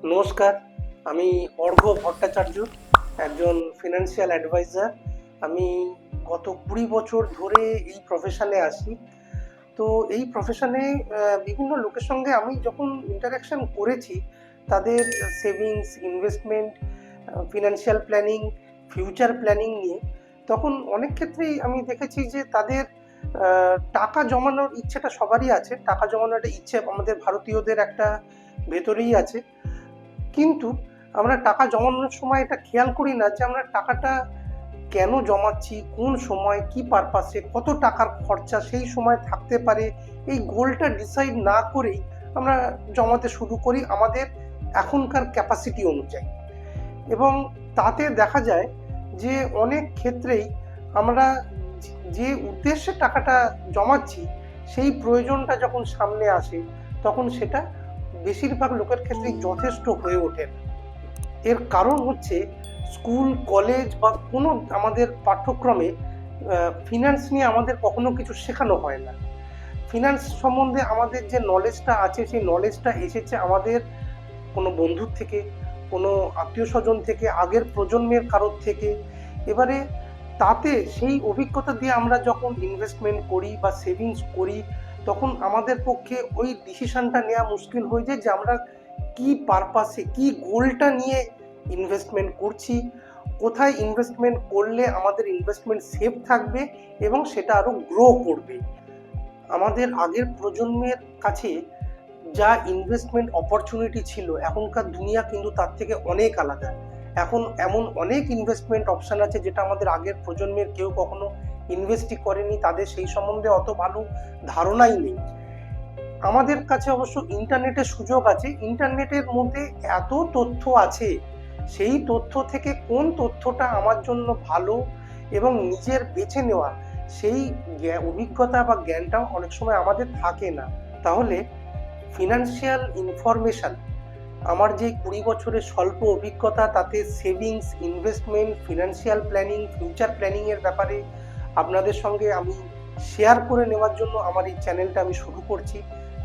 নমস্কার, আমি অর্ঘ্য ভট্টাচার্য, একজন ফিনান্সিয়াল অ্যাডভাইজার। আমি গত 20 বছর ধরে এই প্রফেশনে আছি। তো এই প্রফেশনে বিভিন্ন লোকের সঙ্গে আমি যখন ইন্টারাকশন করেছি, তাদের savings, investment, financial planning, future planning নিয়ে, তখন অনেক ক্ষেত্রেই আমি দেখেছি যে তাদের টাকা জমানোর ইচ্ছেটা সবারই আছে। টাকা জমানোর একটা ইচ্ছে আমাদের ভারতীয়দের একটা ভেতরেই আছে। কিন্তু আমরা টাকা জমানোর সময় এটা খেয়াল করি না যে আমরা টাকাটা কেন জমাচ্ছি, কোন সময়, কি পারপাসে, কত টাকার খরচা সেই সময় থাকতে পারে। এই গোলটা ডিসাইড না করেই আমরা জমাতে শুরু করি আমাদের এখনকার ক্যাপাসিটি অনুযায়ী, এবং তাতে দেখা যায় যে অনেক ক্ষেত্রেই আমরা যে উদ্দেশ্যে টাকাটা জমাচ্ছি সেই প্রয়োজনটা যখন সামনে আসে তখন সেটা বেশিরভাগ লোকের ক্ষেত্রেই যথেষ্ট হয়ে ওঠে না। এর কারণ হচ্ছে স্কুল, কলেজ বা কোনো আমাদের পাঠ্যক্রমে ফিনান্স নিয়ে আমাদের কখনো কিছু শেখানো হয় না। ফিনান্স সম্বন্ধে আমাদের যে নলেজটা আছে সেই নলেজটা এসেছে আমাদের কোনো বন্ধুর থেকে, কোনো আত্মীয় স্বজন থেকে, আগের প্রজন্মের কারোর থেকে। এবারে তাতে সেই অভিজ্ঞতা দিয়ে আমরা যখন ইনভেস্টমেন্ট করি বা সেভিংস করি তখন আমাদের পক্ষে ওই ডিসিশনটা নেওয়া মুশকিল হয়ে যায় যে আমরা কি পারপাসে, কি গোলটা নিয়ে ইনভেস্টমেন্ট করছি, কোথায় ইনভেস্টমেন্ট করলে আমাদের ইনভেস্টমেন্ট সেফ থাকবে এবং সেটা আরও গ্রো করবে। আমাদের আগের প্রজন্মের কাছে যা ইনভেস্টমেন্ট অপরচুনিটি ছিল, এখনকার দুনিয়া কিন্তু তার থেকে অনেক আলাদা। এখন এমন অনেক ইনভেস্টমেন্ট অপশান আছে যেটা আমাদের আগের প্রজন্মের কেউ কখনো ইনভেস্টই করেনি, তাদের সেই সম্বন্ধে অত ভালো ধারণাই নেই। আমাদের কাছে অবশ্য ইন্টারনেটের সুযোগ আছে, ইন্টারনেটের মধ্যে এত তথ্য আছে, সেই তথ্য থেকে কোন তথ্যটা আমার জন্য ভালো এবং নিজের বেছে নেওয়া সেই অভিজ্ঞতা বা জ্ঞানটাও অনেক সময় আমাদের থাকে না। তাহলে ফিনান্সিয়াল ইনফরমেশান, আমার যে 20 বছরের স্বল্প অভিজ্ঞতা, তাতে savings, investment, financial planning, future প্ল্যানিংয়ের ব্যাপারে আপনাদের সঙ্গে আমি শেয়ার করে নেওয়ার জন্য আমার এই চ্যানেলটা আমি শুরু করছি,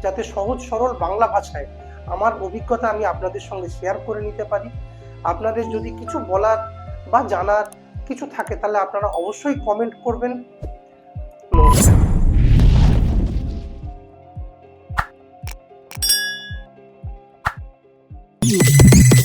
যাতে সহজ সরল বাংলা ভাষায় আমার অভিজ্ঞতা আমি আপনাদের সঙ্গে শেয়ার করে নিতে পারি। আপনাদের যদি কিছু বলার বা জানার কিছু থাকে তাহলে আপনারা অবশ্যই কমেন্ট করবেন। নমস্কার।